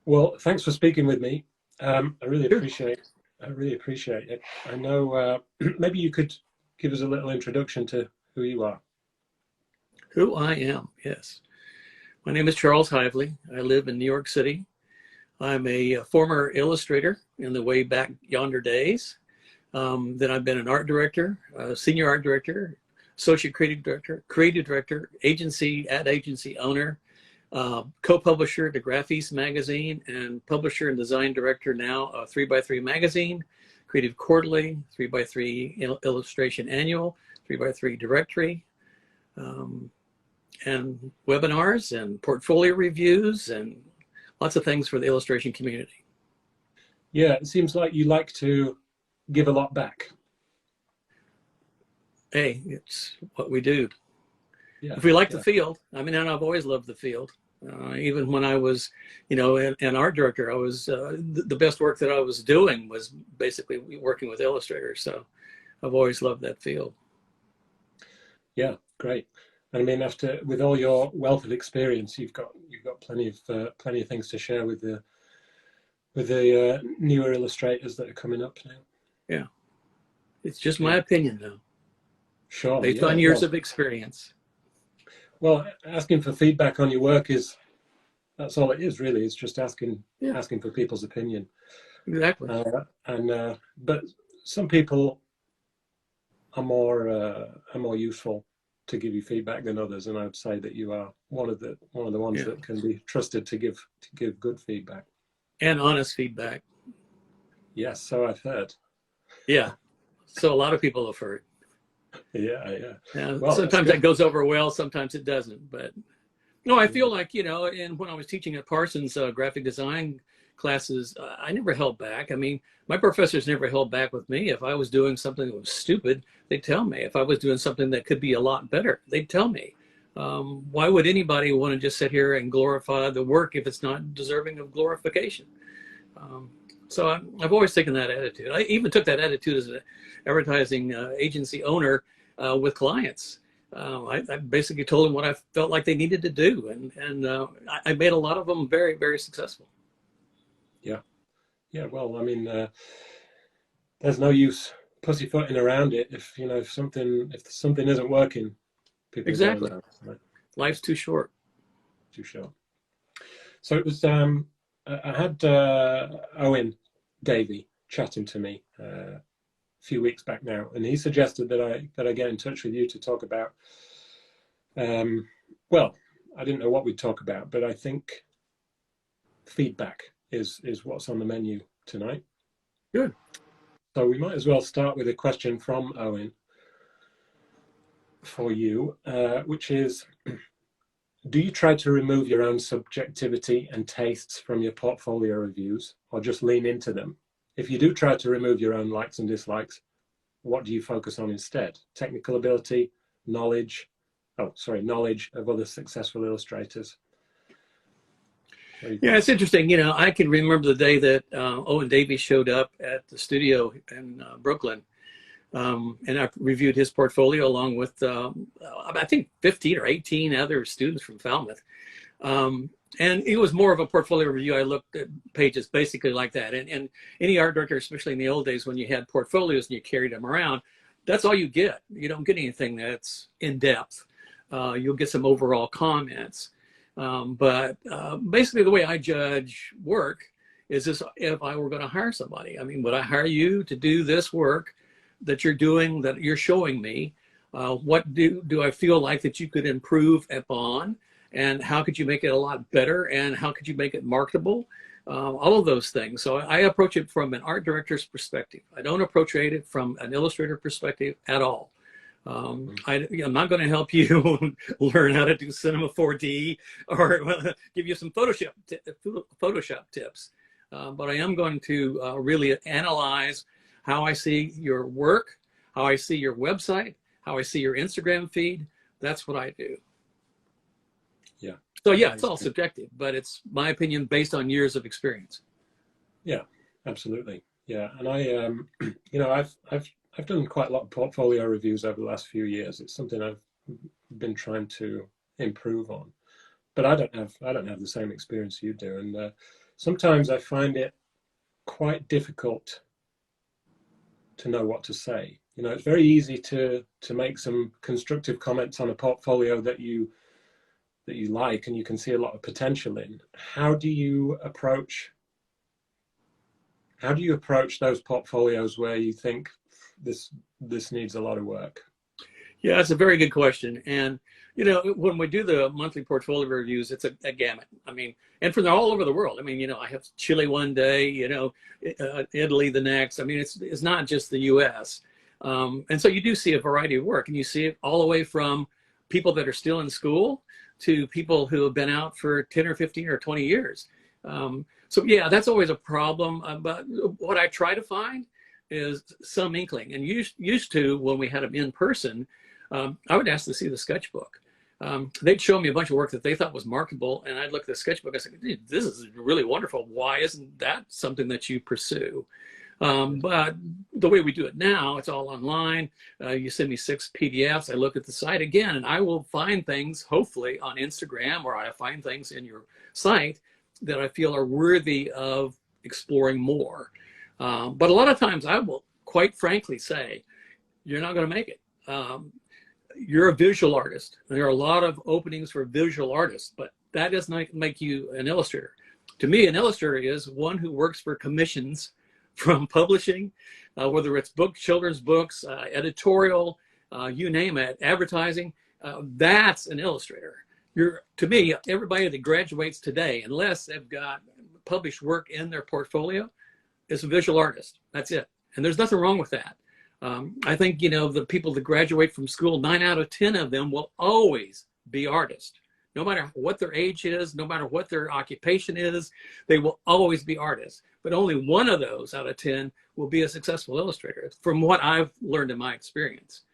Well, thanks for speaking with me. I really appreciate. I really appreciate it. I know. Maybe you could give us a little introduction to who you are. Who I am, yes. My name is Charles Hively. I live in New York City. I'm a former illustrator in the way back yonder days. Then I've been an art director, senior art director, associate creative director, ad agency owner, co-publisher to 3x3 magazine, and publisher and design director now of 3x3 magazine, Creative Quarterly, 3x3 Illustration Annual, 3x3 Directory, and webinars and portfolio reviews and lots of things for the illustration community. Yeah, it seems like you like to give a lot back. Hey, it's what we do. Yeah, if we like the field, I mean, and I've always loved the field. Even when I was, an art director, I was the best work that I was doing was basically working with illustrators. So I've always loved that field. Yeah, great. I mean, with all your wealth of experience, you've got plenty of things to share with the newer illustrators that are coming up now. Yeah, it's just my opinion, though. Sure. Based on years of experience. Well, asking for feedback on your work that's all it is, really. It's just asking for people's opinion. Exactly. But some people are more useful to give you feedback than others, and I'd say that you are one of the ones that can be trusted to give good feedback and honest feedback. Yes, so I've heard. Yeah, so a lot of people have heard. Yeah. Well, sometimes that goes over well, sometimes it doesn't. But no, I feel like, and when I was teaching at Parsons graphic design classes, I never held back. I mean, my professors never held back with me. If I was doing something that was stupid, they'd tell me. If I was doing something that could be a lot better, they'd tell me. Why would anybody want to just sit here and glorify the work if it's not deserving of glorification? So I've always taken that attitude. I even took that attitude as an advertising agency owner with clients. I basically told them what I felt like they needed to do, and I made a lot of them very, very successful. Yeah. Well, I mean, there's no use pussyfooting around it if something isn't working. People exactly. Know, right? Life's too short. Too short. So it was. I had Owen Davey chatting to me a few weeks back now, and he suggested that I get in touch with you to talk about. Well, I didn't know what we'd talk about, but I think feedback is what's on the menu tonight. Good. So we might as well start with a question from Owen for you, which is, do you try to remove your own subjectivity and tastes from your portfolio reviews, or just lean into them? If you do try to remove your own likes and dislikes, what do you focus on instead? Technical ability, knowledge of other successful illustrators? Yeah, it's interesting. I can remember the day that Owen Davies showed up at the studio in Brooklyn, and I reviewed his portfolio along with, I think, 15 or 18 other students from Falmouth. And it was more of a portfolio review. I looked at pages basically like that. And any art director, especially in the old days when you had portfolios and you carried them around, that's all you get. You don't get anything that's in depth. You'll get some overall comments. But basically the way I judge work is this: if I were going to hire somebody, I mean, would I hire you to do this work that you're doing, that you're showing me? What do I feel like that you could improve upon? And how could you make it a lot better? And how could you make it marketable? All of those things. So I approach it from an art director's perspective. I don't approach it from an illustrator perspective at all. I'm not going to help you learn how to do Cinema 4D or give you some Photoshop tips. But I am going to really analyze how I see your work, how I see your website, how I see your Instagram feed. That's what I do. Yeah. So yeah, it's all subjective, but it's my opinion based on years of experience. Yeah, absolutely. Yeah, and I, I've done quite a lot of portfolio reviews over the last few years. It's something I've been trying to improve on. But I don't have the same experience you do, and sometimes I find it quite difficult to know what to say. You know, it's very easy to make some constructive comments on a portfolio that you like and you can see a lot of potential in. How do you approach those portfolios where you think this needs a lot of work? Yeah, that's a very good question. And, you know, when we do the monthly portfolio reviews, it's a gamut. I mean, and from all over the world. I mean, you know, I have Chile one day, you know, Italy the next. I mean, it's not just the US. And so you do see a variety of work, and you see it all the way from people that are still in school to people who have been out for 10 or 15 or 20 years. So yeah, that's always a problem. But what I try to find is some inkling. And used to, when we had them in person, I would ask to see the sketchbook. They'd show me a bunch of work that they thought was marketable, and I'd look at the sketchbook and say, this is really wonderful. Why isn't that something that you pursue? But the way we do it now, it's all online. You send me 6 PDFs. I look at the site again, and I will find things, hopefully, on Instagram, or I find things in your site that I feel are worthy of exploring more. But a lot of times I will quite frankly say, you're not going to make it. You're a visual artist. There are a lot of openings for visual artists, but that does not make you an illustrator. To me, an illustrator is one who works for commissions from publishing, whether it's children's books, editorial, you name it, advertising. That's an illustrator. To me, everybody that graduates today, unless they've got published work in their portfolio, is a visual artist. That's it. And there's nothing wrong with that. I think, you know, the people that graduate from school, 9 out of 10 of them will always be artists. No matter what their age is, no matter what their occupation is, they will always be artists. But only one of those out of 10 will be a successful illustrator, from what I've learned in my experience.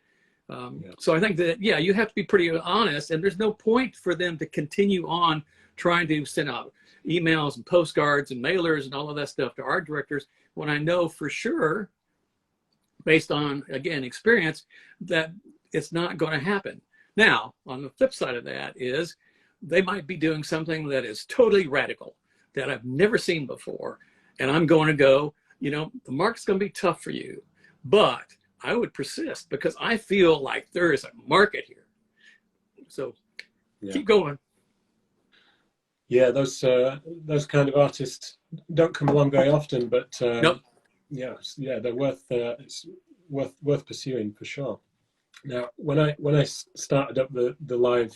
So I think that, yeah, you have to be pretty honest, and there's no point for them to continue on trying to send out emails and postcards and mailers and all of that stuff to art directors when I know for sure, based on, again, experience, that it's not going to happen. Now, on the flip side of that is they might be doing something that is totally radical that I've never seen before. And I'm going to go, you know, the market's going to be tough for you, but I would persist because I feel like there is a market here. So keep going. Yeah, those kind of artists don't come along very often, but nope. Yeah, they're it's worth pursuing for sure. Now, when I started up the live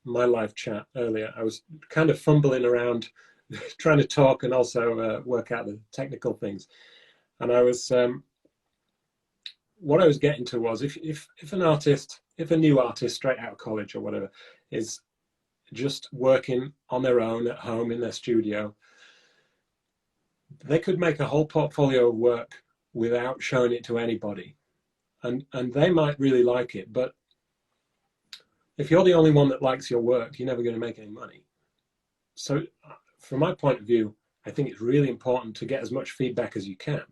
my live chat earlier, I was kind of fumbling around, trying to talk and also work out the technical things, and I was what I was getting to was if a new artist straight out of college or whatever is just working on their own at home in their studio, they could make a whole portfolio of work without showing it to anybody, and they might really like it, but if you're the only one that likes your work, you're never going to make any money. So from my point of view, I think it's really important to get as much feedback as you can,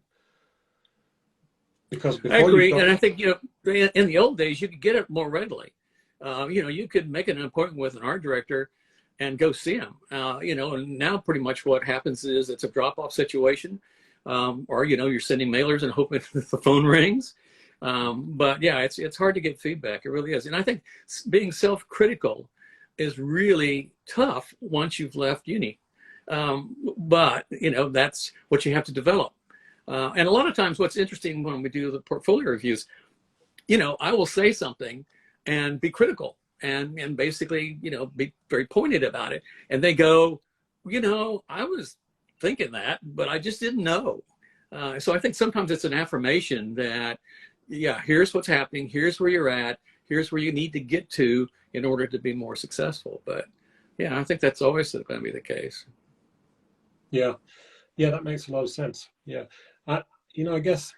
because I agree. And I think, you know, in the old days you could get it more readily. You know, you could make an appointment with an art director and go see him. You know, and now pretty much what happens is it's a drop-off situation, or, you know, you're sending mailers and hoping that the phone rings. But yeah, it's hard to get feedback. It really is. And I think being self-critical is really tough once you've left uni. But, you know, that's what you have to develop. And a lot of times what's interesting when we do the portfolio reviews, you know, I will say something and be critical and basically, you know, be very pointed about it. And they go, you know, I was thinking that, but I just didn't know. So I think sometimes it's an affirmation that, yeah, here's what's happening. Here's where you're at. Here's where you need to get to in order to be more successful. But yeah, I think that's always going to be the case. Yeah. Yeah, that makes a lot of sense. Yeah. You know, I guess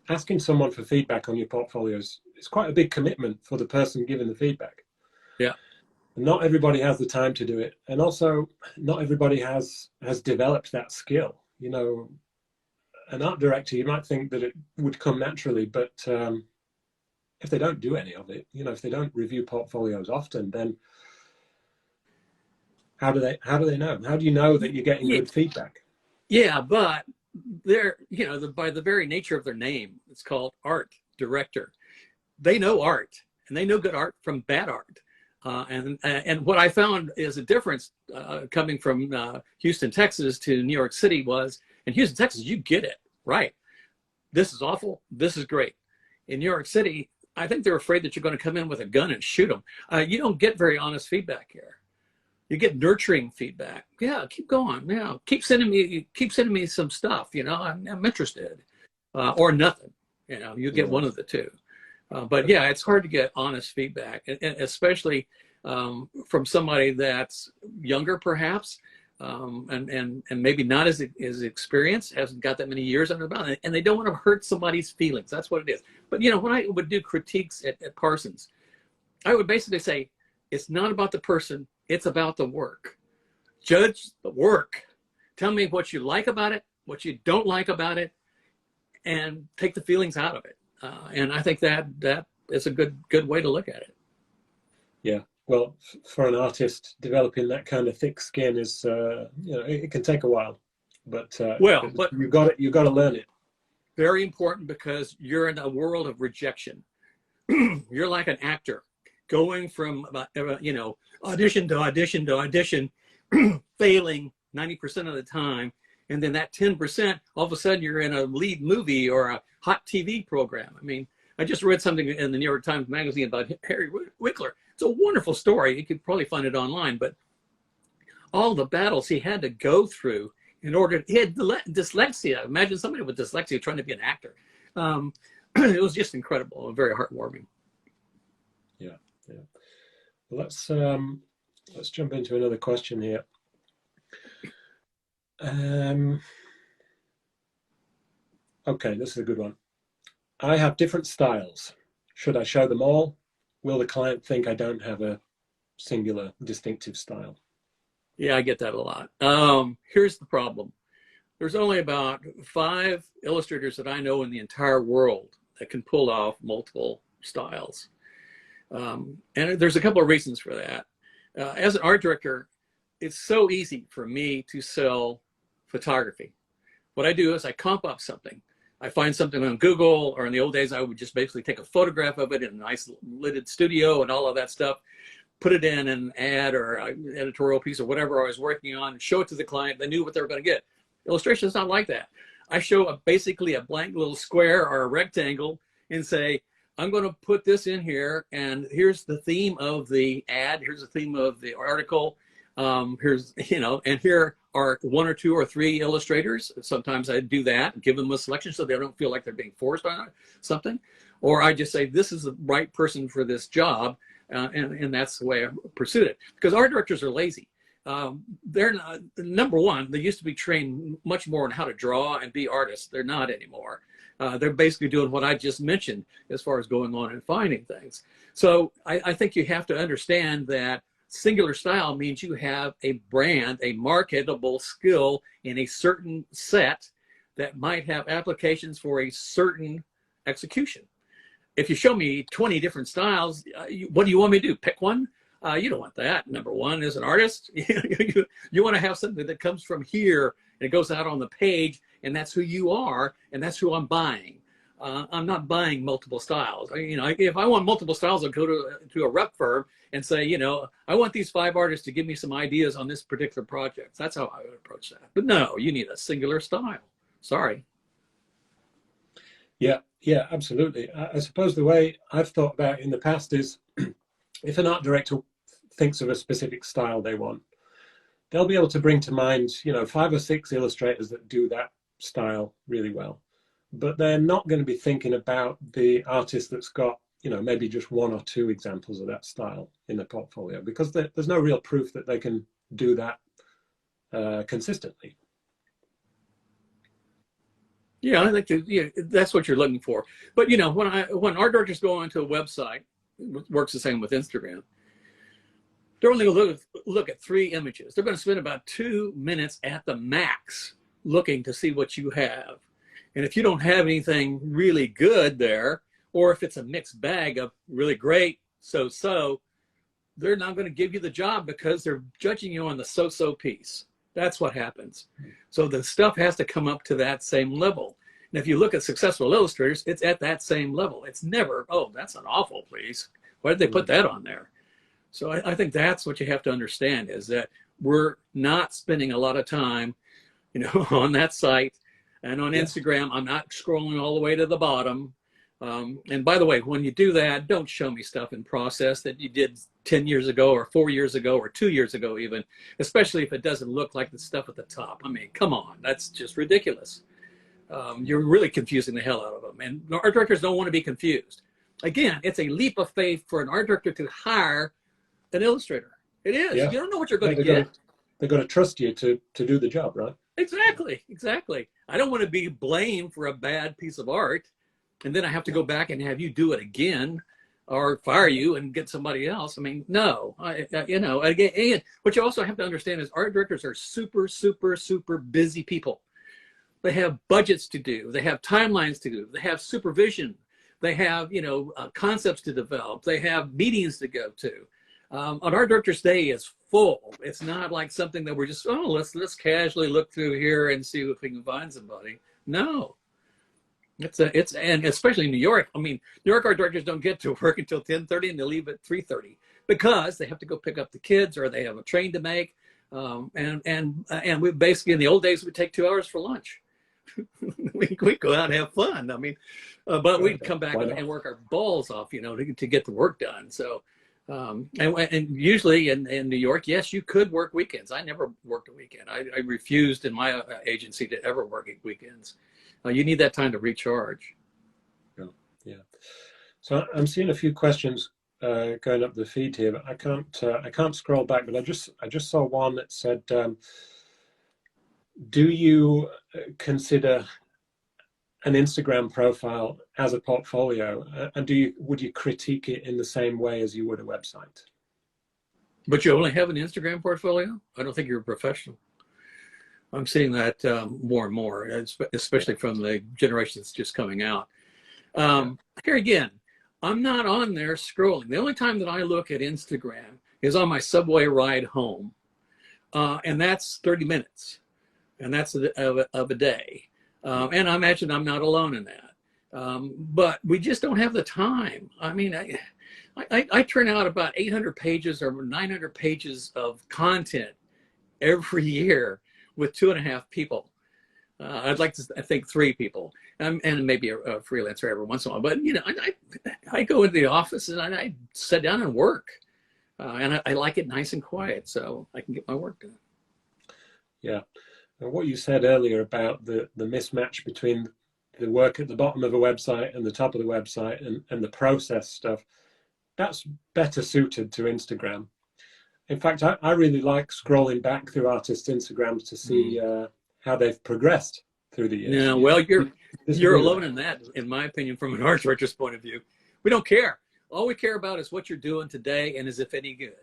asking someone for feedback on your portfolios is quite a big commitment for the person giving the feedback. Yeah. Not everybody has the time to do it. And also not everybody has developed that skill. You know, an art director, you might think that it would come naturally, but if they don't do any of it, you know, if they don't review portfolios often, then how do they know? How do you know that you're getting good feedback? Yeah, but they're, you know, by the very nature of their name, it's called art director. They know art, and they know good art from bad art. And what I found is a difference coming from Houston, Texas to New York City was, in Houston, Texas, you get it, right? This is awful. This is great. In New York City, I think they're afraid that you're going to come in with a gun and shoot them. You don't get very honest feedback here. You get nurturing feedback. Yeah, keep going. Yeah, keep sending me some stuff. You know, I'm interested, or nothing. You know, you get one of the two. But yeah, it's hard to get honest feedback, and especially from somebody that's younger, perhaps, and maybe not as experienced, hasn't got that many years under the belt, and they don't want to hurt somebody's feelings. That's what it is. But you know, when I would do critiques at Parsons, I would basically say, it's not about the person, it's about the work. Judge the work. Tell me what you like about it, what you don't like about it, and take the feelings out of it. And I think that is a good way to look at it. Yeah. Well, for an artist, developing that kind of thick skin is, you know, it can take a while, but you got to learn it. Very important, because you're in a world of rejection. You're like an actor going from you know, audition to audition to audition, failing 90% of the time, and then that 10%, all of a sudden you're in a lead movie or a hot TV program. I mean, I just read something in the New York Times Magazine about Harry Wickler. It's a wonderful story. You could probably find it online, but all the battles he had to go through in order, he had dyslexia. Imagine somebody with dyslexia trying to be an actor. It was just incredible and very heartwarming. Yeah, yeah. Well, let's jump into another question here. Okay, this is a good one. I have different styles. Should I show them all? Will the client think I don't have a singular distinctive style? Yeah, I get that a lot. Here's the problem. There's only about 5 illustrators that I know in the entire world that can pull off multiple styles. And there's a couple of reasons for that. As an art director, it's so easy for me to sell photography. What I do is I comp up something. I find something on Google, or in the old days, I would just basically take a photograph of it in a nice lidded studio and all of that stuff, put it in an ad or an editorial piece or whatever I was working on, and show it to the client. They knew what they were going to get. Illustration is not like that. I show basically a blank little square or a rectangle and say, I'm going to put this in here, and here's the theme of the ad. Here's the theme of the article. Here's, you know, and here are 1 or 2 or 3 illustrators. Sometimes I do that, give them a selection so they don't feel like they're being forced on something. Or I just say, this is the right person for this job. And that's the way I pursued it. Because art directors are lazy. They're not, number one, they used to be trained much more on how to draw and be artists. They're not anymore. They're basically doing what I just mentioned as far as going on and finding things. So I think you have to understand that singular style means you have a brand, a marketable skill in a certain set that might have applications for a certain execution. If you show me 20 different styles, what do you want me to do? Pick one? You don't want that. Number one, as an artist, you want to have something that comes from here and it goes out on the page, and that's who you are, and that's who I'm buying. I'm not buying multiple styles. You know, if I want multiple styles, I'll go to a rep firm and say, you know, I want these 5 artists to give me some ideas on this particular project. That's how I would approach that. But no, you need a singular style. Sorry. Yeah, yeah, absolutely. I suppose the way I've thought about it in the past is, if an art director thinks of a specific style they want, they'll be able to bring to mind, you know, 5 or 6 illustrators that do that style really well. But they're not going to be thinking about the artist that's got, you know, maybe just 1 or 2 examples of that style in the portfolio, because there's no real proof that they can do that consistently. Yeah, I think that's what you're looking for. But you know, when art directors go onto a website, it works the same with Instagram. They're only going to look at 3 images. They're going to spend about 2 minutes at the max looking to see what you have. And if you don't have anything really good there, Or if it's a mixed bag of really great, so-so, they're not going to give you the job because they're judging you on the so-so piece. That's what happens. So the stuff has to come up to that same level. And if you look at successful illustrators, it's at that same level. It's never, oh, that's an awful piece. Why did they put that on there? So I think that's what you have to understand, is that we're not spending a lot of time, on that site. And on Instagram, I'm not scrolling all the way to the bottom. And by the way, when you do that, don't show me stuff in process that you did 10 years ago or 4 years ago or 2 years ago even, especially if it doesn't look like the stuff at the top. I mean, come on, that's just ridiculous. You're really confusing the hell out of them. And art directors don't want to be confused. Again, it's a leap of faith for an art director to hire an illustrator. It is. Yeah. You don't know what you're going to get. They're going to trust you to do the job, right? Exactly, exactly. I don't want to be blamed for a bad piece of art, and then I have to go back and have you do it again, or fire you and get somebody else. I mean, no. Again, what you also have to understand is art directors are super, super, super busy people. They have budgets to do. They have timelines to do. They have supervision. They have, concepts to develop. They have meetings to go to. An art director's day is full. It's not like something that we're just, let's casually look through here and see if we can find somebody. No, and especially in New York. I mean, New York art directors don't get to work until 10:30 and they leave at 3:30 because they have to go pick up the kids or they have a train to make. And we basically, in the old days, we take 2 hours for lunch. we go out and have fun. I mean, but we'd come back and work our balls off, to get the work done. So. And usually in New York, yes, you could work weekends. I never worked a weekend. I refused in my agency to ever work weekends. You need that time to recharge. Yeah. So I'm seeing a few questions going up the feed here, but I can't scroll back. But I just saw one that said, do you consider an Instagram profile as a portfolio, and would you critique it in the same way as you would a website? But you only have an Instagram portfolio? I don't think you're a professional. I'm seeing that more and more, especially from the generation that's just coming out. Here again, I'm not on there scrolling. The only time that I look at Instagram is on my subway ride home, and that's 30 minutes, and that's of a day. And I imagine I'm not alone in that. But we just don't have the time. I mean, I turn out about 800 pages or 900 pages of content every year with 2.5 people. I'd like to think 3 people, and maybe a freelancer every once in a while. But, I go into the office and I sit down and work. And I like it nice and quiet so I can get my work done. Yeah. And what you said earlier about the mismatch between the work at the bottom of a website and the top of the website and the process stuff, that's better suited to Instagram. In fact, I really like scrolling back through artists' Instagrams to see how they've progressed through the years. Yeah, well, you're alone in that, in my opinion, from an art director's point of view. We don't care. All we care about is what you're doing today and is if any good.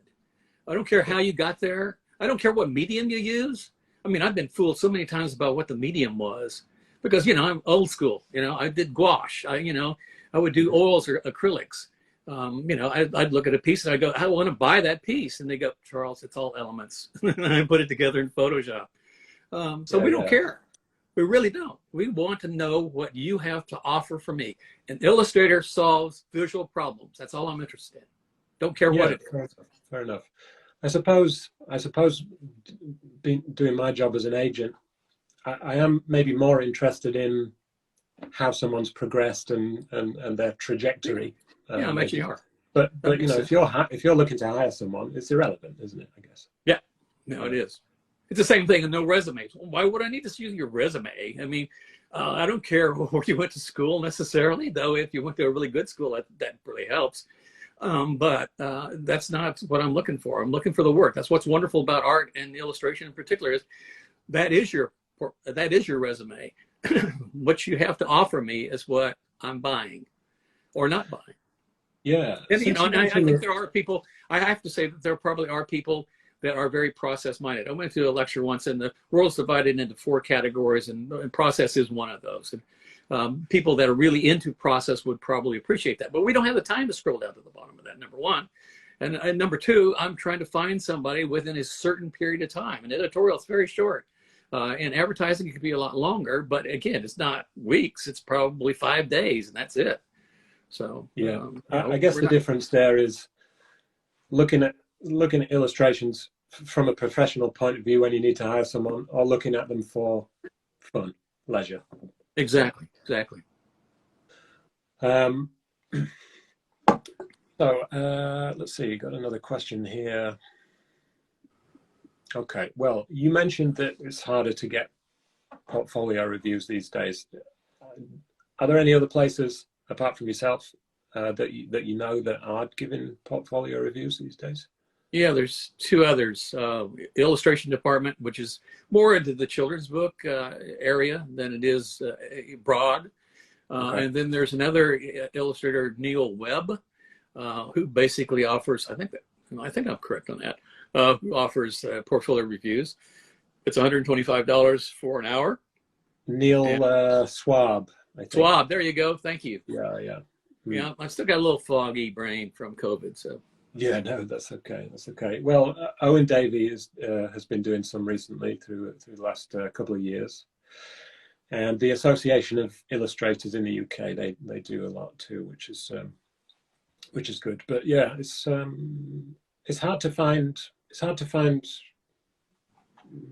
I don't care how you got there. I don't care what medium you use. I mean, I've been fooled so many times about what the medium was because, I'm old school. I did gouache. I would do oils or acrylics. I'd look at a piece and I'd go, I want to buy that piece. And they go, Charles, it's all elements. And I put it together in Photoshop. We don't care. We really don't. We want to know what you have to offer for me. An illustrator solves visual problems. That's all I'm interested in. Don't care what it is. Fair enough. I suppose doing my job as an agent, I am maybe more interested in how someone's progressed and their trajectory. Yeah, I imagine you are. But if you're looking to hire someone, it's irrelevant, isn't it? I guess. Yeah, no, it is. It's the same thing in no resumes. Why would I need to see your resume? I mean, I don't care where you went to school necessarily, though. If you went to a really good school, that really helps. But that's not what I'm looking for. I'm looking for the work. That's what's wonderful about art and illustration in particular is that is your resume. What you have to offer me is what I'm buying or not buying. Yeah. And, I think there are people, I have to say that there probably are people that are very process minded. I went to a lecture once and the world's divided into 4 categories and process is one of those. And People that are really into process would probably appreciate that, but we don't have the time to scroll down to the bottom of that, number one. And number two, I'm trying to find somebody within a certain period of time. An editorial is very short. And advertising could be a lot longer, but again, it's not weeks, it's probably 5 days, and that's it. So yeah, I guess the difference there is looking at illustrations from a professional point of view when you need to hire someone, or looking at them for fun, leisure. Exactly. So let's see, got another question here. Okay, well, you mentioned that it's harder to get portfolio reviews these days. Are there any other places apart from yourself that you know that are giving portfolio reviews these days? Yeah, there's two others. Illustration department, which is more into the children's book area than it is broad. Okay. And then there's another illustrator, Neil Webb, who basically offers, I think I'm correct on that, who offers portfolio reviews. It's $125 for an hour. Neil Schwab, I think. Schwab, there you go. Thank you. Yeah. Yeah, I still got a little foggy brain from COVID, so. Yeah, no, that's okay. That's okay. Well, Owen Davey has been doing some recently through the last couple of years, and the Association of Illustrators in the UK, they do a lot too, which is good. But yeah, it's hard to find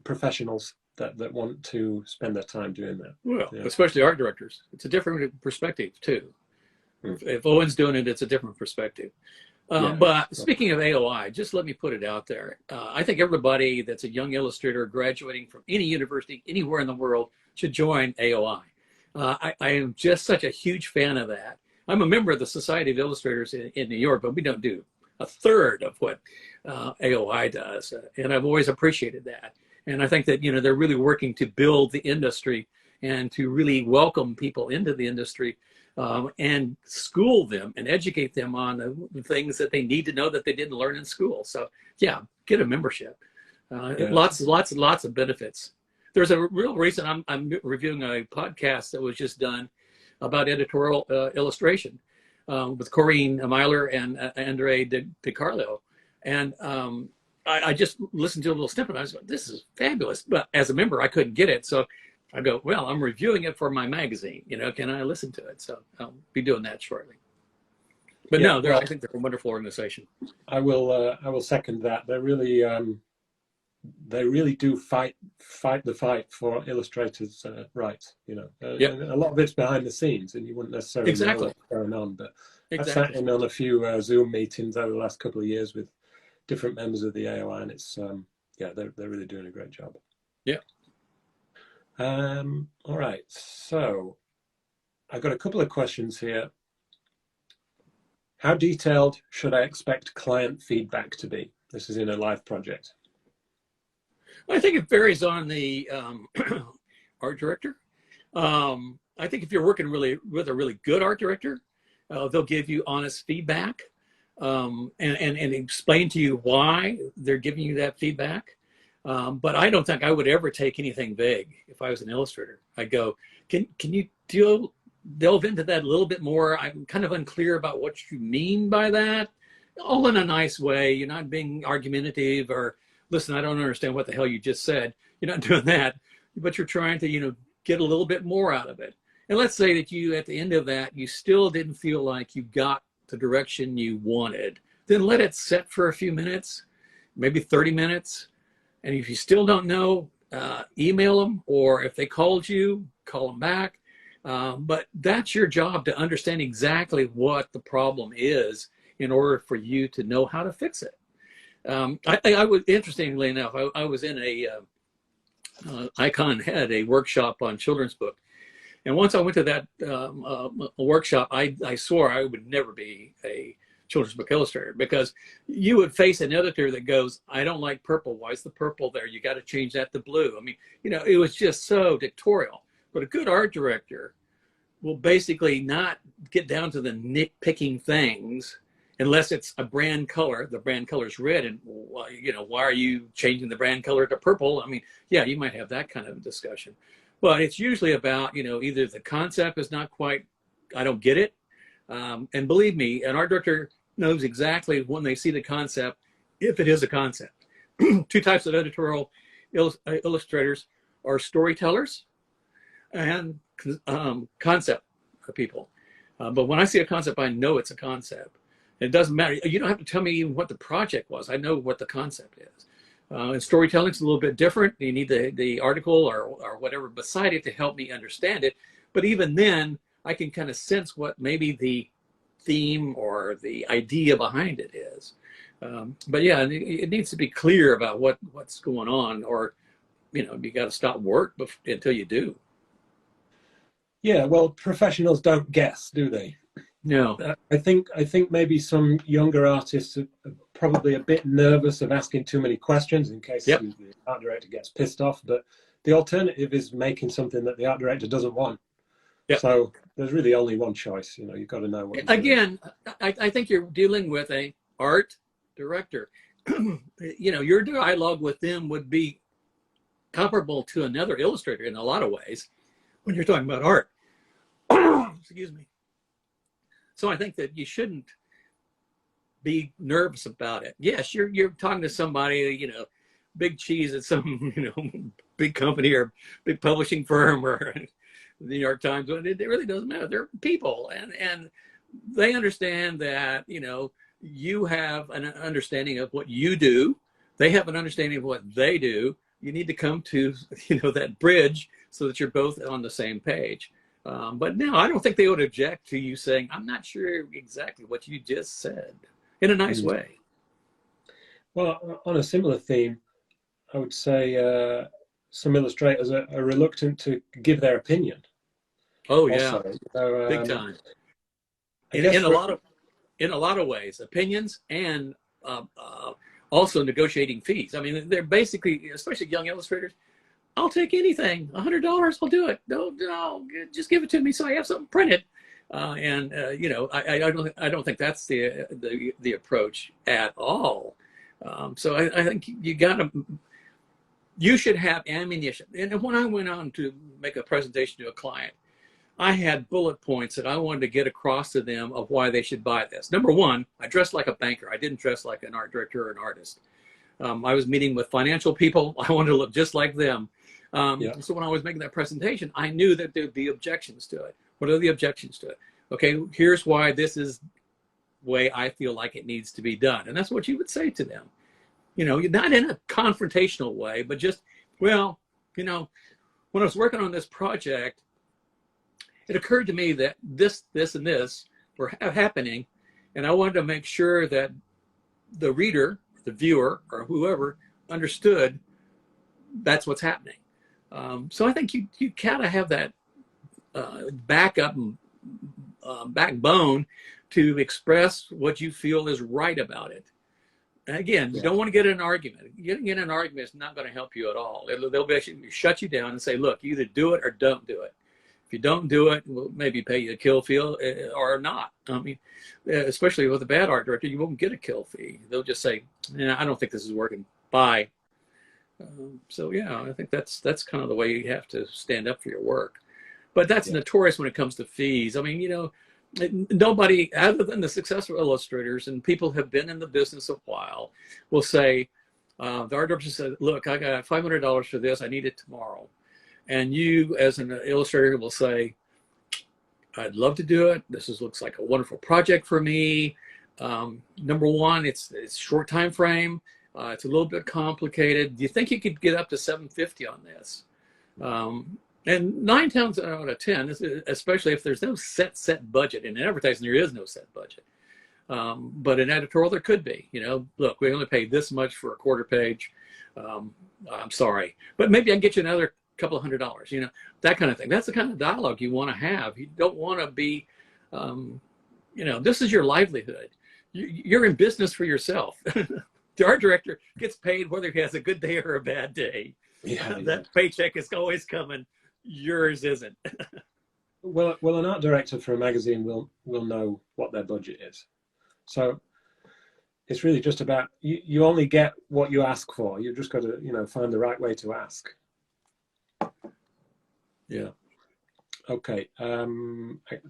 professionals that want to spend their time doing that. Well, yeah. Especially art directors. It's a different perspective too. If Owen's doing it, it's a different perspective. But speaking of AOI, just let me put it out there. I think everybody that's a young illustrator graduating from any university anywhere in the world should join AOI. I am just such a huge fan of that. I'm a member of the Society of Illustrators in New York, but we don't do a third of what AOI does. And I've always appreciated that. And I think that, they're really working to build the industry and to really welcome people into the industry. And school them and educate them on the things that they need to know that they didn't learn in school. So yeah, get a membership. Lots of benefits. There's a real reason I'm reviewing a podcast that was just done about editorial illustration with Corinne Myler and Andre DiCarlo. And I just listened to a little snippet. I was like, this is fabulous. But as a member, I couldn't get it. So I go, well, I'm reviewing it for my magazine. Can I listen to it? So I'll be doing that shortly. But yeah, no, I think they're a wonderful organization. I will second that. They really do fight the fight for illustrators' rights. Yep. A lot of it's behind the scenes, and you wouldn't necessarily know what's going on. But I've sat in on a few Zoom meetings over the last couple of years with different members of the AOI, and it's they're really doing a great job. Yeah. All right, so I've got a couple of questions here. How detailed should I expect client feedback to be? This is in a live project. I think it varies on the art director. I think if you're working with a really good art director, they'll give you honest feedback and explain to you why they're giving you that feedback. But I don't think I would ever take anything vague if I was an illustrator. I'd go, can you delve into that a little bit more? I'm kind of unclear about what you mean by that. All in a nice way. You're not being argumentative or, listen, I don't understand what the hell you just said. You're not doing that, but you're trying to, get a little bit more out of it. And let's say that you, at the end of that, you still didn't feel like you got the direction you wanted. Then let it set for a few minutes, maybe 30 minutes. And if you still don't know, email them, or if they called you, call them back. But that's your job to understand exactly what the problem is in order for you to know how to fix it. I was, interestingly enough, I was in Icon had a workshop on children's book. And once I went to that workshop, I swore I would never be a children's book illustrator, because you would face an editor that goes, I don't like purple. Why is the purple there? You got to change that to blue. I mean, it was just so dictatorial. But a good art director will basically not get down to the nitpicking things unless it's a brand color. The brand color is red, and why are you changing the brand color to purple? I mean, yeah, you might have that kind of discussion. But it's usually about, either the concept is not quite, I don't get it. And believe me, an art director knows exactly when they see the concept, if it is a concept. Two types of editorial illustrators are storytellers and concept people. But when I see a concept, I know it's a concept. It doesn't matter. You don't have to tell me even what the project was. I know what the concept is. And storytelling is a little bit different. You need the article or whatever beside it to help me understand it. But even then, I can kind of sense what maybe the theme or the idea behind it is. But yeah, it needs to be clear about what's going on, or you got to stop work until you do. Yeah, well, professionals don't guess, do they? No. I think maybe some younger artists are probably a bit nervous of asking too many questions in case the art director gets pissed off. But the alternative is making something that the art director doesn't want. Yep. So there's really only one choice. You've got to know what. Again, I think you're dealing with an art director. Your dialogue with them would be comparable to another illustrator in a lot of ways when you're talking about art. Excuse me. So I think that you shouldn't be nervous about it. Yes, you're talking to somebody, big cheese at some, big company or big publishing firm or the New York Times. It really doesn't matter. They're people, and they understand that, you have an understanding of what you do. They have an understanding of what they do. You need to come to, that bridge so that you're both on the same page. But no, I don't think they would object to you saying, I'm not sure exactly what you just said, in a nice way. Well, on a similar theme, I would say some illustrators are reluctant to give their opinion. Oh, yeah. So, big time. In a lot of ways, opinions and also negotiating fees. I mean, they're basically, especially young illustrators, I'll take anything. $100, I'll do it. No, just give it to me so I have something printed. I don't think that's the approach at all. So I think you should have ammunition. And when I went on to make a presentation to a client, I had bullet points that I wanted to get across to them of why they should buy this. Number one, I dressed like a banker. I didn't dress like an art director or an artist. I was meeting with financial people. I wanted to look just like them. So when I was making that presentation, I knew that there'd be objections to it. What are the objections to it? Okay, here's why this is the way I feel like it needs to be done. And that's what you would say to them. Not in a confrontational way, but just, when I was working on this project, it occurred to me that this, and this were happening. And I wanted to make sure that the reader, the viewer, or whoever understood that's what's happening. So I think you gotta have that backup and backbone to express what you feel is right about it. And again, you don't want to get in an argument. Getting in an argument is not going to help you at all. They'll basically shut you down and say, look, you either do it or don't do it. If you don't do it, we'll maybe pay you a kill fee or not. I mean, especially with a bad art director, you won't get a kill fee. They'll just say, I don't think this is working. Bye. So yeah, I think that's kind of the way you have to stand up for your work. But that's notorious when it comes to fees. I mean, nobody other than the successful illustrators, and people have been in the business a while, will say, the art director said, look, I got $500 for this. I need it tomorrow. And you, as an illustrator, will say, I'd love to do it. This looks like a wonderful project for me. Number one, it's short time frame. It's a little bit complicated. Do you think you could get up to $750 on this? And 9 times out of 10, especially if there's no set budget. In advertising, there is no set budget. But in editorial, there could be. Look, we only pay this much for a quarter page. I'm sorry, but maybe I can get you another couple of $100. That kind of thing. That's the kind of dialogue you want to have. You don't want to be, this is your livelihood. You're in business for yourself. The art director gets paid whether he has a good day or a bad day. That paycheck is always coming. Yours isn't. Well, an art director for a magazine will know what their budget is. So it's really just about you only get what you ask for. You've just got to find the right way to ask. Yeah. Okay.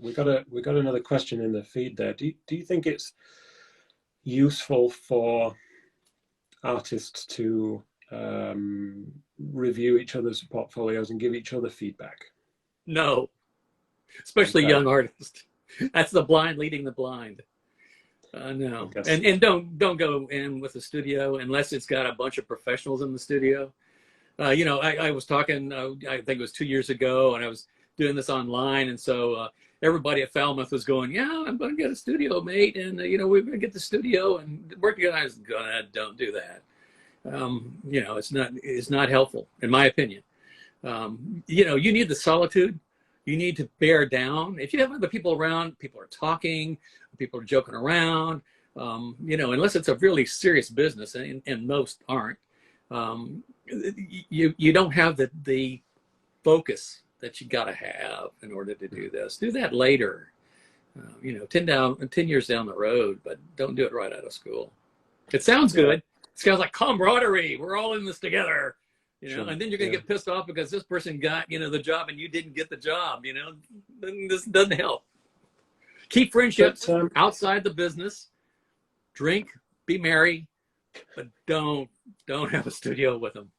We got another question in the feed there. Do you think it's useful for artists to review each other's portfolios and give each other feedback? No, especially Okay. young artists. That's the blind leading the blind. No, and don't go in with the studio unless it's got a bunch of professionals in the studio. I was talking, I think it was 2 years ago, and I was doing this online, and so everybody at Falmouth was going, "Yeah, I'm going to get a studio, mate, and we're going to get the studio and work together." I was going, "Don't do that." It's not helpful, in my opinion. You need the solitude. You need to bear down. If you have other people around, people are talking, people are joking around, unless it's a really serious business, and most aren't, you don't have the focus that you got to have in order to do this. Do that later, 10 years down the road, but don't do it right out of school. It sounds good. It sounds like camaraderie. We're all in this together. Sure. And then you're going to get pissed off because this person got, the job and you didn't get the job, then this doesn't help. Keep friendships outside the business, drink, be merry, but don't have a studio with them.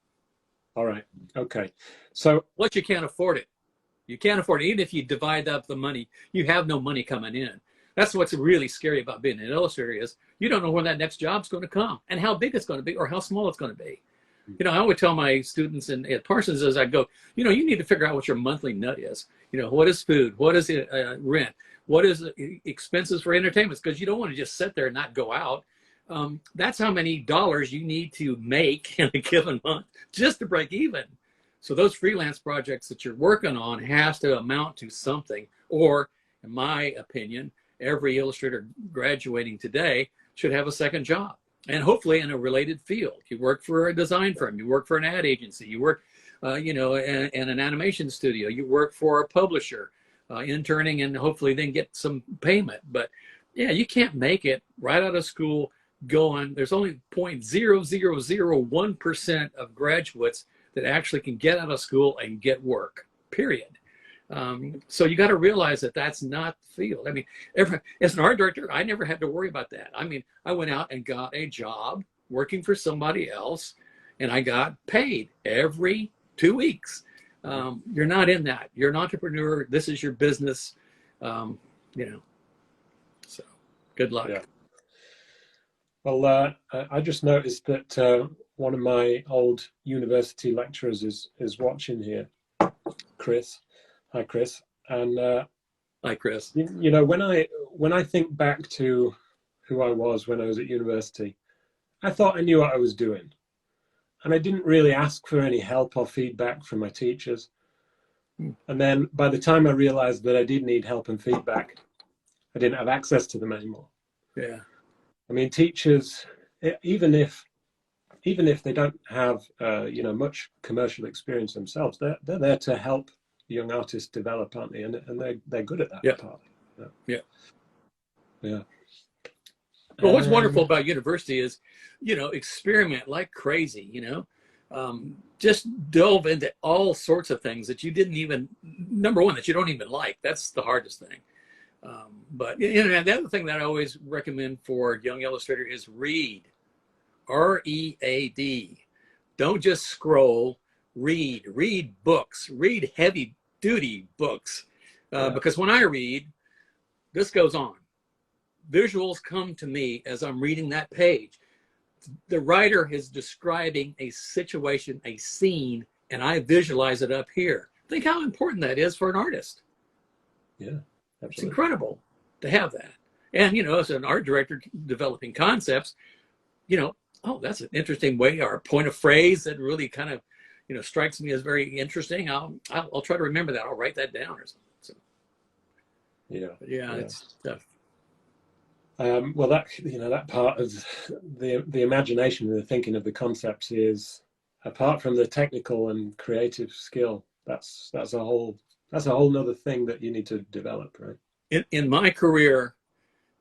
All right. Okay. So what you can't afford it. You can't afford it. Even if you divide up the money, you have no money coming in. That's what's really scary about being an illustrator is you don't know when that next job's going to come and how big it's going to be or how small it's going to be. I would tell my students at Parsons as I go, you need to figure out what your monthly nut is. What is food? What is rent? What is expenses for entertainment? Because you don't want to just sit there and not go out. That's how many dollars you need to make in a given month just to break even. So those freelance projects that you're working on has to amount to something. Or, in my opinion, every illustrator graduating today should have a second job. And hopefully in a related field. You work for a design firm, you work for an ad agency, you work, in an animation studio, you work for a publisher, interning and hopefully then get some payment. But yeah, you can't make it right out of school going. There's only 0.0001% of graduates that actually can get out of school and get work, period. So you got to realize that that's not the field. I mean, as an art director, I never had to worry about that. I mean, I went out and got a job working for somebody else, and I got paid every 2 weeks. You're not in that. You're an entrepreneur. This is your business. So good luck. Yeah. Well, I just noticed that one of my old university lecturers is watching here, Chris. Hi, Chris. And hi, Chris. When I think back to who I was when I was at university, I thought I knew what I was doing, and I didn't really ask for any help or feedback from my teachers. And then by the time I realized that I did need help and feedback, I didn't have access to them anymore. Yeah. I mean, teachers, even if they don't have much commercial experience themselves, they're there to help young artists develop, aren't they? And they're good at that part. Yeah. Yeah. Well, what's wonderful about university is, experiment like crazy, just delve into all sorts of things that you didn't even, number one, that you don't even like. That's the hardest thing. But the other thing that I always recommend for a young illustrator is read. READ. Don't just scroll. Read books. Read heavy duty books. Because when I read, this goes on. Visuals come to me as I'm reading that page. The writer is describing a situation, a scene, and I visualize it up here. Think how important that is for an artist. Yeah, absolutely. It's incredible to have that. And, as an art director developing concepts, oh, that's an interesting way, or a point of phrase that really kind of, strikes me as very interesting. I'll try to remember that. I'll write that down or something. So, yeah, it's tough. Well, that part of the imagination and the thinking of the concepts is, apart from the technical and creative skill, that's a whole nother thing that you need to develop, right? In my career,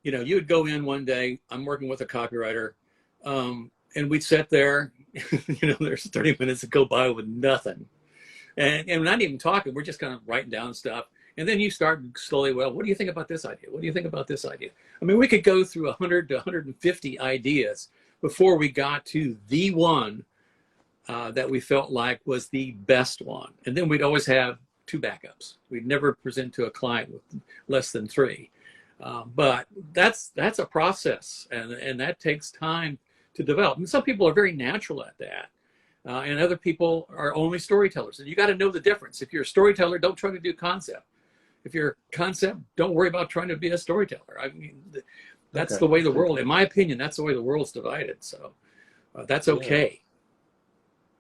you would go in one day, I'm working with a copywriter, and we'd sit there, there's 30 minutes that go by with nothing. And we're not even talking, we're just kind of writing down stuff. And then you start slowly, well, what do you think about this idea? What do you think about this idea? I mean, we could go through 100 to 150 ideas before we got to the one that we felt like was the best one. And then we'd always have 2 backups. We'd never present to a client with less than 3. But that's a process, and that takes time to develop. And some people are very natural at that. And other people are only storytellers. And you got to know the difference. If you're a storyteller, don't try to do concept. If you're a concept, don't worry about trying to be a storyteller. I mean, that's the way the world, in my opinion, that's the way the world's divided. So that's okay.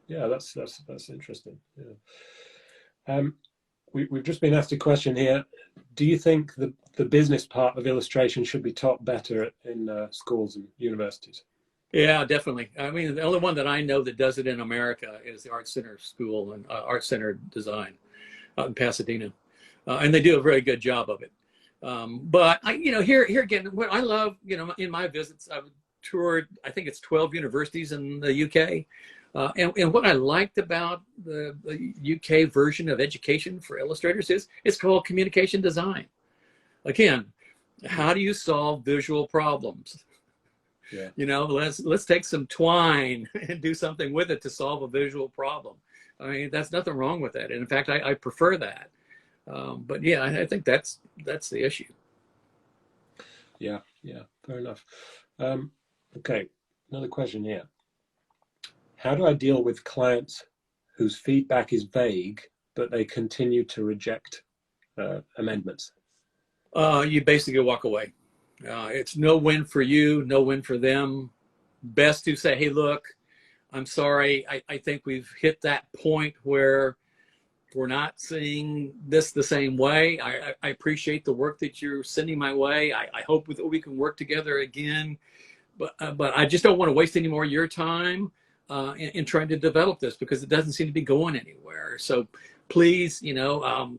Yeah, that's interesting. Yeah. We've just been asked a question here. Do you think the business part of illustration should be taught better in schools and universities? Yeah, definitely. I mean, the only one that I know that does it in America is the Art Center School and Art Center Design out in Pasadena. And they do a very good job of it. But here again, what I love, in my visits, I've toured, I think it's 12 universities in the UK. And what I liked about the UK version of education for illustrators is it's called communication design. Again, how do you solve visual problems? Yeah. Let's take some twine and do something with it to solve a visual problem. I mean, that's nothing wrong with that. And in fact, I prefer that. But yeah, I think that's the issue. Yeah, fair enough. Okay, another question here. How do I deal with clients whose feedback is vague, but they continue to reject amendments? You basically walk away. It's no win for you, no win for them. Best to say, hey, look, I'm sorry. I think we've hit that point where we're not seeing this the same way. I appreciate the work that you're sending my way. I hope we can work together again. But I just don't want to waste any more of your time in trying to develop this, because it doesn't seem to be going anywhere. So please, I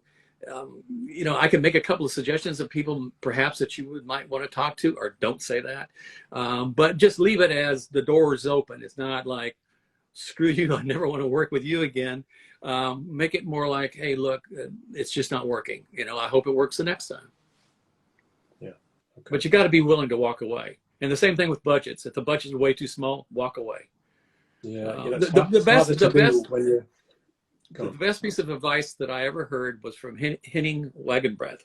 can make a couple of suggestions of people perhaps that you might want to talk to, or don't say that. But just leave it as the door is open. It's not like, screw you, I never want to work with you again. Make it more like, hey, look, it's just not working. I hope it works the next time. Yeah. Okay. But you got to be willing to walk away. And the same thing with budgets. If the budget is way too small, walk away. Yeah. The best piece of advice that I ever heard was from Henning Wagenbreath,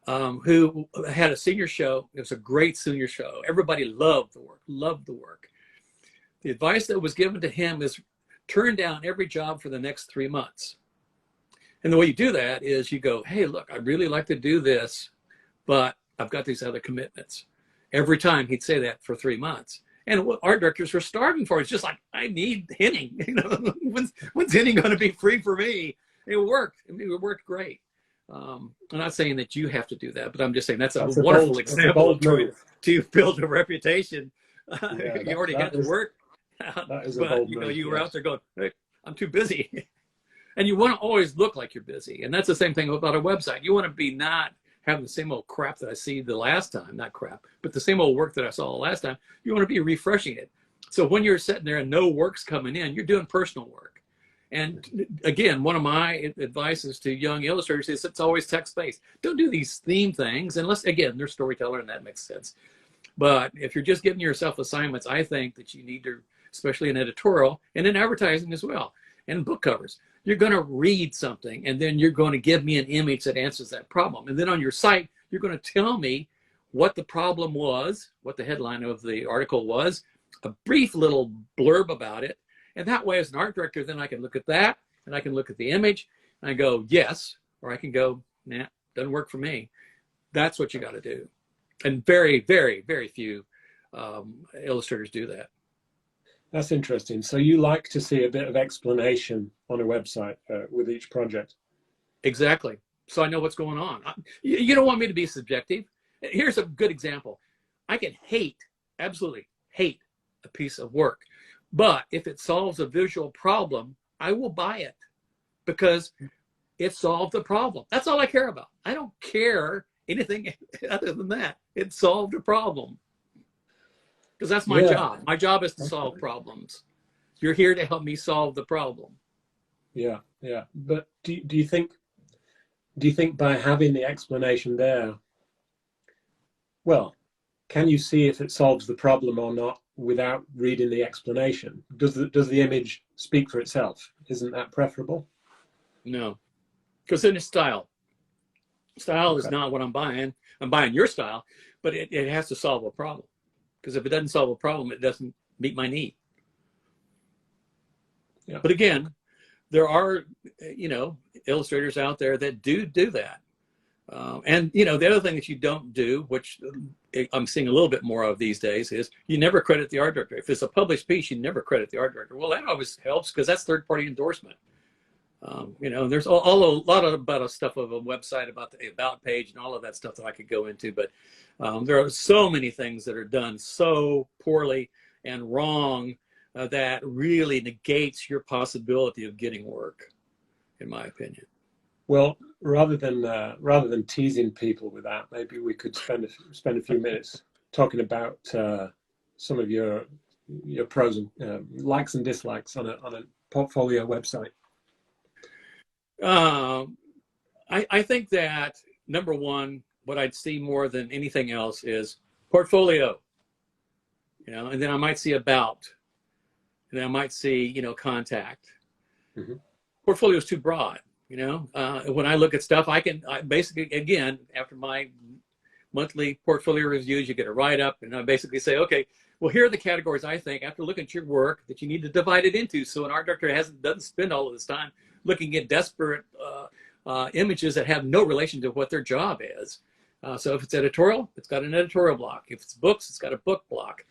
who had a senior show. It was a great senior show. Everybody loved the work. The advice that was given to him is turn down every job for the next 3 months. And the way you do that is you go, hey, look, I'd really like to do this, but I've got these other commitments. Every time he'd say that for 3 months. And what art directors were starving for is just like, I need Henning. When's Henning going to be free for me? It worked. I mean, it worked great. I'm not saying that you have to do that, but I'm just saying that's a wonderful example of trying to build a reputation. You already got the work out, but you were out there going, hey, I'm too busy. And you want to always look like you're busy. And that's the same thing about a website. You want to be not having the same old crap that I see the last time, not crap, but the same old work that I saw the last time. You want to be refreshing it. So when you're sitting there and no work's coming in, you're doing personal work. And again, one of my advices to young illustrators is it's always text-based. Don't do these theme things unless, again, they're storyteller and that makes sense. But if you're just giving yourself assignments, I think that you need to, especially in editorial and in advertising as well, and book covers, you're going to read something and then you're going to give me an image that answers that problem. And then on your site, you're going to tell me what the problem was, what the headline of the article was, a brief little blurb about it. And that way, as an art director, then I can look at that and I can look at the image and I go, yes, or I can go, nah, doesn't work for me. That's what you got to do. And very, very, very few illustrators do that. That's interesting. So you like to see a bit of explanation on a website with each project? Exactly. So I know what's going on. You don't want me to be subjective. Here's a good example. I can absolutely hate a piece of work, but if it solves a visual problem, I will buy it because it solved the problem. That's all I care about. I don't care anything other than that. It solved a problem. Because that's my job. My job is to solve problems. You're here to help me solve the problem. Yeah, yeah. But do you think by having the explanation there, well, can you see if it solves the problem or not without reading the explanation? Does the image speak for itself? Isn't that preferable? No, because then it's style. Style Okay. is not what I'm buying. I'm buying your style, but it has to solve a problem. Because if it doesn't solve a problem, it doesn't meet my need. Yeah. But again, there are, illustrators out there that do that. And, the other thing that you don't do, which I'm seeing a little bit more of these days, is you never credit the art director. If it's a published piece, you never credit the art director. Well, that always helps because that's third-party endorsement. There's a lot of stuff of a website about the about page and all of that stuff that I could go into, but there are so many things that are done so poorly and wrong that really negates your possibility of getting work, in my opinion. Well, rather than teasing people with that, maybe we could spend a few minutes talking about some of your pros and likes and dislikes on a portfolio website. I think that number one, what I'd see more than anything else is portfolio, and then I might see about, and then I might see, contact. Mm-hmm. Portfolio is too broad. When I look at stuff, I basically, again, after my monthly portfolio reviews, you get a write-up, and I basically say, okay, well, here are the categories I think, after looking at your work, that you need to divide it into, so an art director doesn't spend all of this time looking at desperate images that have no relation to what their job is. So if it's editorial, it's got an editorial block. If it's books, it's got a book block.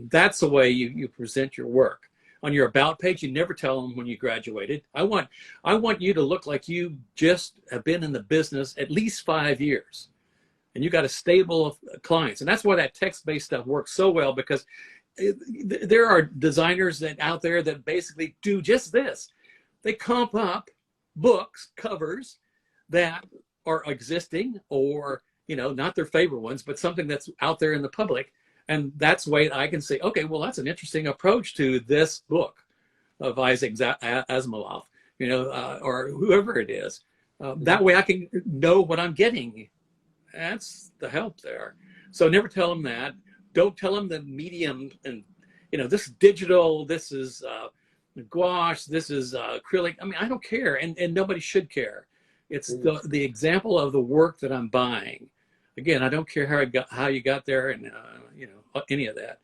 That's the way you present your work. On your about page, you never tell them when you graduated. I want you to look like you just have been in the business at least 5 years, and you got a stable of clients. And that's why that text-based stuff works so well, because there are designers out there that basically do just this. They comp up books covers that are existing, or not their favorite ones, but something that's out there in the public. And that's the way I can say, okay, well, that's an interesting approach to this book of Isaac Asimov, or whoever it is. That way I can know what I'm getting. That's the help there. So never tell them that. Don't tell them the medium and, this is digital, this is gouache, this is acrylic. I mean, I don't care, and nobody should care. It's the example of the work that I'm buying. Again, I don't care how you got there, and any of that.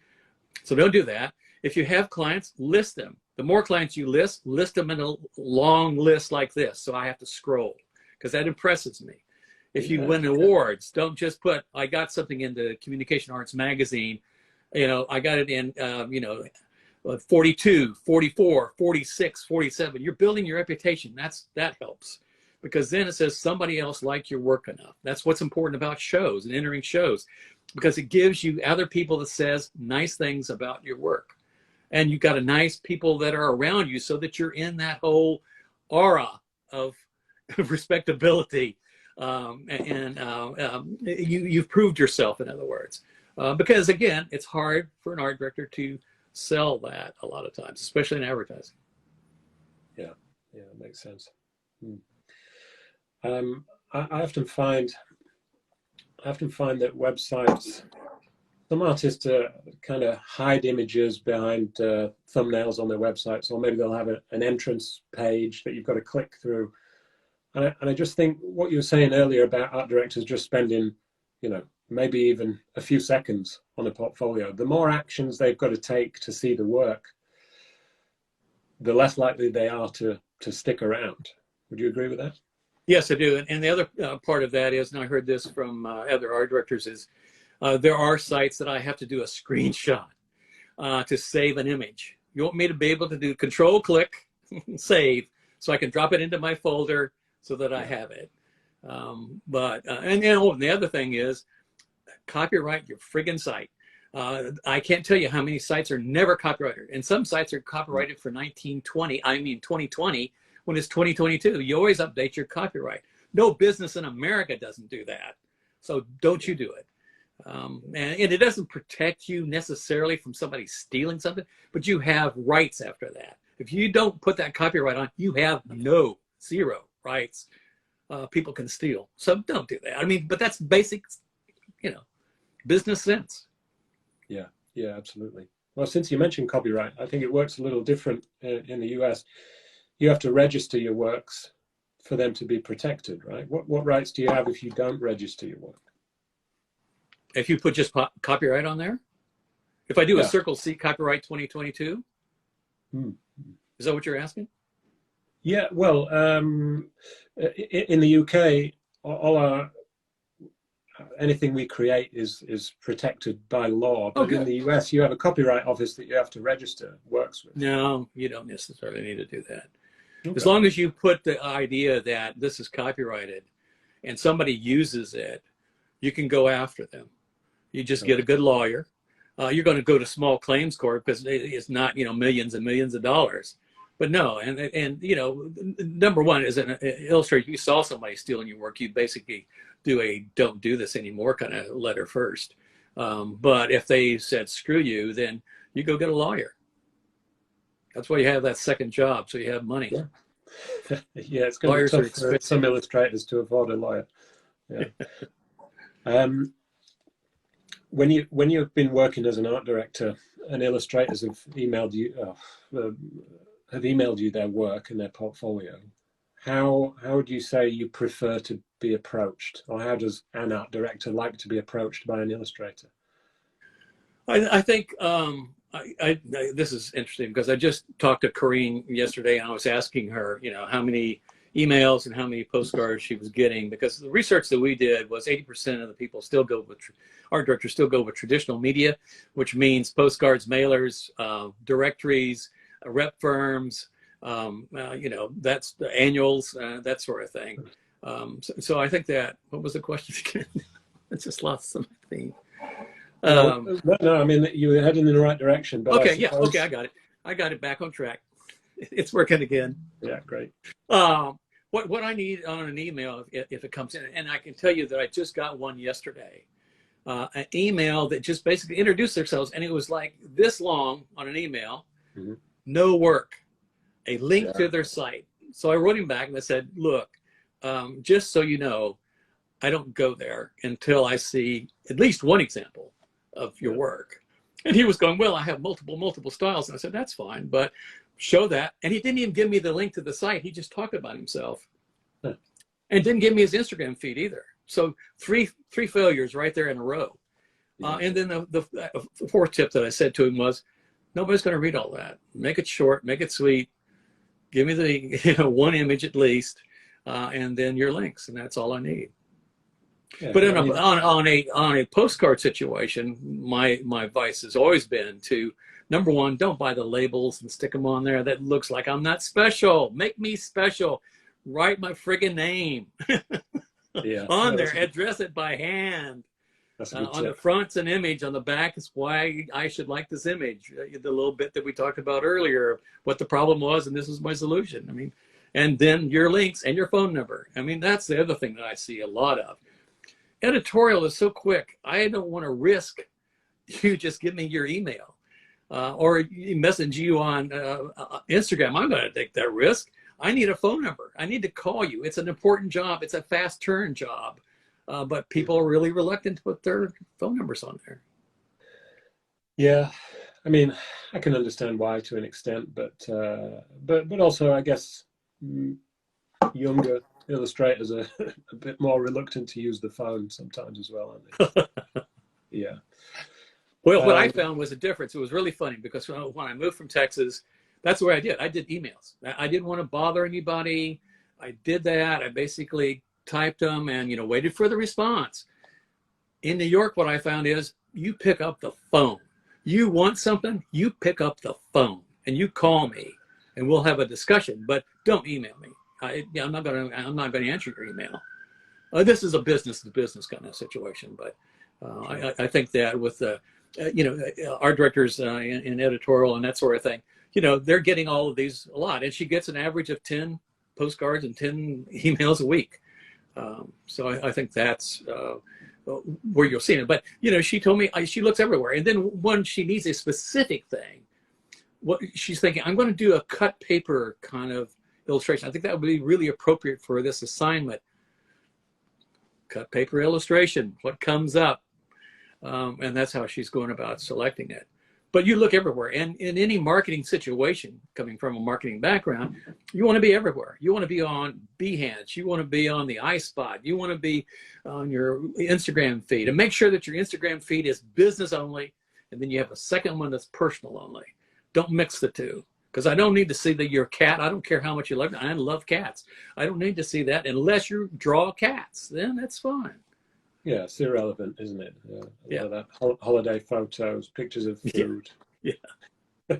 So don't do that. If you have clients, list them. The more clients you list them in a long list like this, so I have to scroll, because that impresses me. If you win awards, don't just put, I got something in the Communication Arts magazine, I got it in 42, 44, 46, 47. You're building your reputation. That helps, because then it says somebody else liked your work enough. That's what's important about shows and entering shows, because it gives you other people that says nice things about your work. And you've got a nice people that are around you, so that you're in that whole aura of respectability. You've proved yourself, in other words. Because again, it's hard for an art director to sell that a lot of times, especially in advertising. Yeah, it makes sense. I often find that websites, some artists kind of hide images behind thumbnails on their websites, or maybe they'll have an entrance page that you've got to click through. And I just think what you were saying earlier about art directors just spending, maybe even a few seconds on a portfolio, the more actions they've got to take to see the work, the less likely they are to stick around. Would you agree with that? Yes, I do. And the other part of that is, and I heard this from other art directors, is there are sites that I have to do a screenshot to save an image. You want me to be able to do control click, save, so I can drop it into my folder so that I have it. And the other thing is, copyright your friggin' site. I can't tell you how many sites are never copyrighted. And some sites are copyrighted for 2020, when it's 2022. You always update your copyright. No business in America doesn't do that. So don't you do it. And it doesn't protect you necessarily from somebody stealing something, but you have rights after that. If you don't put that copyright on, you have zero rights. People can steal. So don't do that. I mean, but that's basic, business sense. Yeah, yeah, absolutely. Well, since you mentioned copyright, I think it works a little different in the US. You have to register your works for them to be protected, right? What rights do you have if you don't register your work? If you put just copyright on there? If I do a Yeah. Circle C copyright 2022? Is that what you're asking? Yeah, well, in the UK, anything we create is protected by law. But in the US, you have a copyright office that you have to register works with. No, you don't necessarily need to do that. Okay. As long as you put the idea that this is copyrighted and somebody uses it, you can go after them. You just get a good lawyer. You're going to go to small claims court because it's not, millions and millions of dollars. But no, and number one is an illustrator. You saw somebody stealing your work, you basically do a "don't do this anymore" kind of letter first. But if they said "screw you," then you go get a lawyer. That's why you have that second job, so you have money. Yeah, yeah, it's going to be tough for some illustrators to afford a lawyer. Yeah. When you've been working as an art director and illustrators have emailed you their work and their portfolio, how would you say you prefer to be approached, or how does an art director like to be approached by an illustrator? I think this is interesting because I just talked to Corrine yesterday and I was asking her, how many emails and how many postcards she was getting, because the research that we did was 80% of the people still go with, art directors still go with traditional media, which means postcards, mailers, directories, rep firms, that's the annuals, that sort of thing. So I think that, what was the question again? I just lost something. No, I mean, you were heading in the right direction. But okay, yeah, okay, I got it. I got it back on track. It's working again. Yeah, great. What I need on an email, if it comes in, and I can tell you that I just got one yesterday, an email that just basically introduced themselves, and it was like this long on an email, no work, a link to their site. So I wrote him back and I said, look, just so you know, I don't go there until I see at least one example of your work. And he was going, well, I have multiple styles. And I said, that's fine, but show that. And he didn't even give me the link to the site. He just talked about himself and didn't give me his Instagram feed either. So three failures right there in a row. And then the fourth tip that I said to him was, nobody's going to read all that. Make it short, make it sweet. Give me the one image at least, and then your links, and that's all I need. Yeah, but on a postcard situation, my advice has always been to, number one, don't buy the labels and stick them on there. That looks like I'm not special. Make me special. Write my friggin' name on there. Address it by hand. On the front's an image. On the back is why I should like this image. The little bit that we talked about earlier, what the problem was, and this is my solution. I mean, and then your links and your phone number. I mean, that's the other thing that I see a lot of. Editorial is so quick. I don't want to risk you just give me your email or message you on Instagram. I'm going to take that risk. I need a phone number. I need to call you. It's an important job. It's a fast turn job. But people are really reluctant to put their phone numbers on there. Yeah, I mean, I can understand why to an extent, but also I guess younger illustrators are a bit more reluctant to use the phone sometimes as well, aren't they? Yeah. Well, what I found was a difference. It was really funny because when I moved from Texas, that's what I did. I did emails. I didn't want to bother anybody. I did that. I basically typed them and waited for the response. In New York, what I found is you pick up the phone. You want something, you pick up the phone and you call me and we'll have a discussion, but don't email me. I'm not going to answer your email. This is a business to business kind of situation, but I think that with art directors in editorial and that sort of thing, they're getting all of these a lot, and she gets an average of 10 postcards and 10 emails a week. So I think that's where you'll see it. But she told me she looks everywhere, and then when she needs a specific thing, what she's thinking, I'm going to do a cut paper kind of illustration. I think that would be really appropriate for this assignment. Cut paper illustration, what comes up? And that's how she's going about selecting it. But you look everywhere, and in any marketing situation, coming from a marketing background, you want to be everywhere. You want to be on Behance, you want to be on the iSpot, you want to be on your Instagram feed, and make sure that your Instagram feed is business only, and then you have a second one that's personal only. Don't mix the two, because I don't need to see that you're a cat. I don't care how much you love it. I love cats. I don't need to see that unless you draw cats. Then that's fine. Yeah, it's irrelevant, isn't it? Yeah. That holiday photos, pictures of food. Yeah.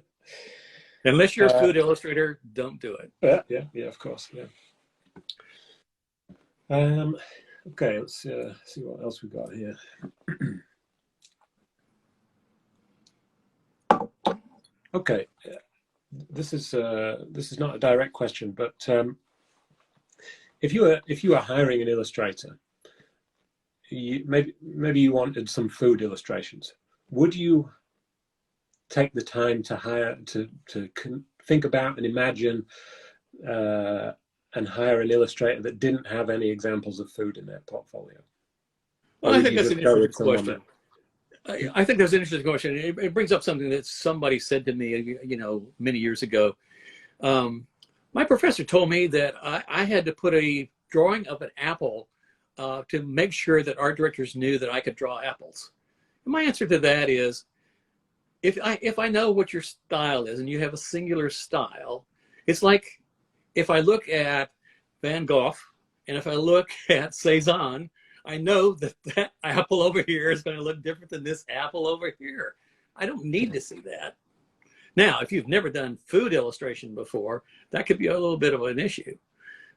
Unless you're a food illustrator, don't do it. Yeah, of course. Yeah. Okay, let's see what else we've got here. Okay, this is not a direct question, but if you are hiring an illustrator, maybe you wanted some food illustrations. Would you take the time to hire to think about and imagine and hire an illustrator that didn't have any examples of food in their portfolio? Well, I think that's an interesting question. I think that's an interesting question. It brings up something that somebody said to me, many years ago. My professor told me that I had to put a drawing of an apple to make sure that art directors knew that I could draw apples. And my answer to that is, if I know what your style is and you have a singular style, it's like if I look at Van Gogh and if I look at Cezanne, I know that apple over here is going to look different than this apple over here. I don't need to see that. Now, if you've never done food illustration before, that could be a little bit of an issue.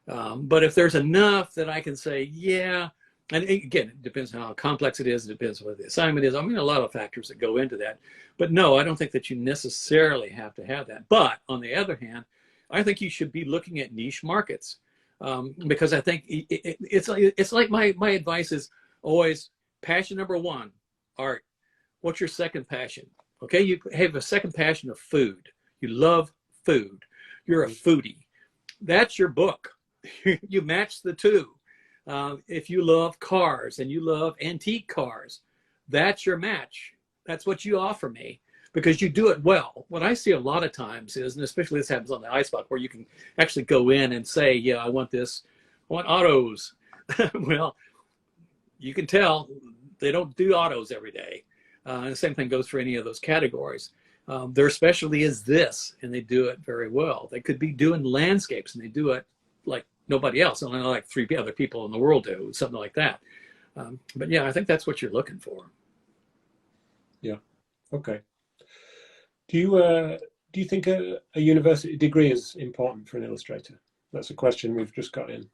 But if there's enough that I can say, yeah, and again, it depends on how complex it is. It depends on what the assignment is. I mean, a lot of factors that go into that. But no, I don't think that you necessarily have to have that. But on the other hand, I think you should be looking at niche markets. Because I think it's like my advice is always passion number one, art. What's your second passion? Okay, you have a second passion of food. You love food. You're a foodie. That's your book. You match the two. If you love cars and you love antique cars, that's your match. That's what you offer me because you do it well. What I see a lot of times is, and especially this happens on the iSpot, where you can actually go in and say, yeah, I want this, I want autos. Well, you can tell they don't do autos every day. And the same thing goes for any of those categories. Their specialty is this, and they do it very well. They could be doing landscapes, and they do it like nobody else, only like 3 other people in the world do, something like that. But yeah, I think that's what you're looking for. Yeah. Okay. Do you think a university degree is important for an illustrator? That's a question we've just got in.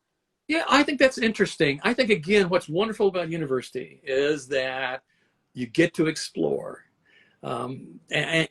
Yeah, I think that's interesting. I think, again, what's wonderful about university is that you get to explore and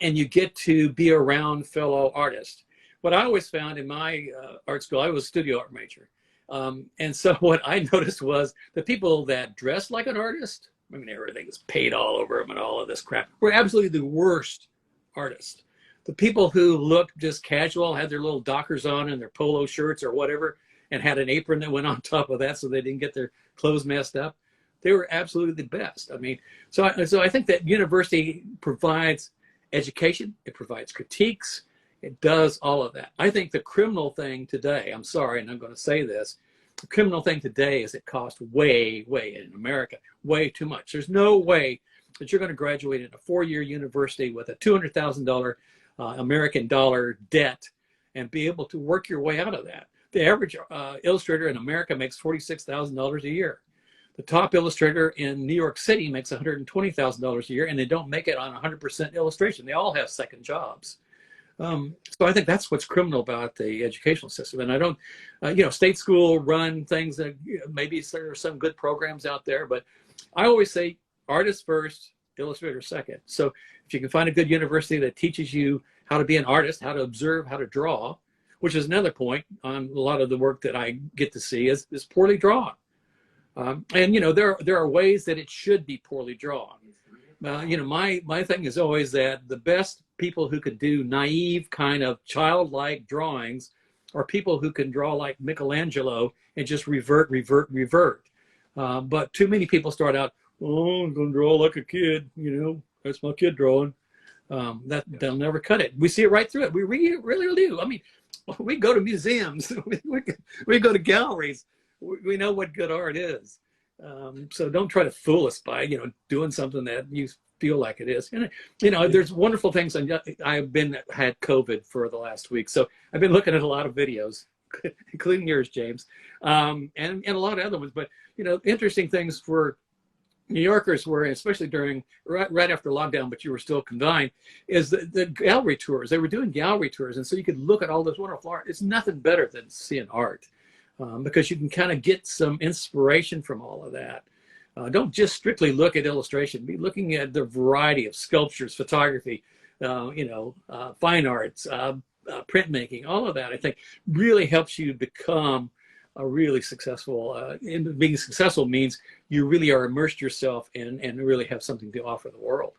you get to be around fellow artists. What I always found in my art school, I was a studio art major. And so what I noticed was the people that dressed like an artist, I mean, everything was paint all over them and all of this crap, were absolutely the worst artists. The people who looked just casual, had their little Dockers on and their polo shirts or whatever, and had an apron that went on top of that so they didn't get their clothes messed up, they were absolutely the best. I mean, so I think that university provides education, it provides critiques, it does all of that. I think the criminal thing today, I'm sorry, and I'm going to say this, the criminal thing today is it costs way in America, way too much. There's no way that you're going to graduate in a 4-year university with a $200,000 American dollar debt and be able to work your way out of that. The average illustrator in America makes $46,000 a year. The top illustrator in New York City makes $120,000 a year, and they don't make it on 100% illustration. They all have second jobs. So I think that's what's criminal about the educational system. And I don't, state school run things that maybe there are some good programs out there, but I always say artist first, illustrator second. So if you can find a good university that teaches you how to be an artist, how to observe, how to draw, which is another point on a lot of the work that I get to see is poorly drawn. And there are ways that it should be poorly drawn. My thing is always that the best people who could do naive kind of childlike drawings, or people who can draw like Michelangelo and just revert. But too many people start out, oh, I'm going to draw like a kid, you know, that's my kid drawing. They'll never cut it. We see it right through it. We really do. I mean, we go to museums, we go to galleries. We know what good art is. So don't try to fool us by, you know, doing something that you feel like it is. And, you know, there's wonderful things. And I've had COVID for the last week. So I've been looking at a lot of videos, including yours, James, and a lot of other ones. But, you know, interesting things for New Yorkers were, especially during right after lockdown, but you were still confined, is the gallery tours. They were doing gallery tours. And so you could look at all this wonderful art. It's nothing better than seeing art. Because you can kind of get some inspiration from all of that. Don't just strictly look at illustration. Be looking at the variety of sculptures, photography, fine arts, printmaking. All of that, I think, really helps you become a really successful. And being successful means you really are immersed yourself and really have something to offer the world.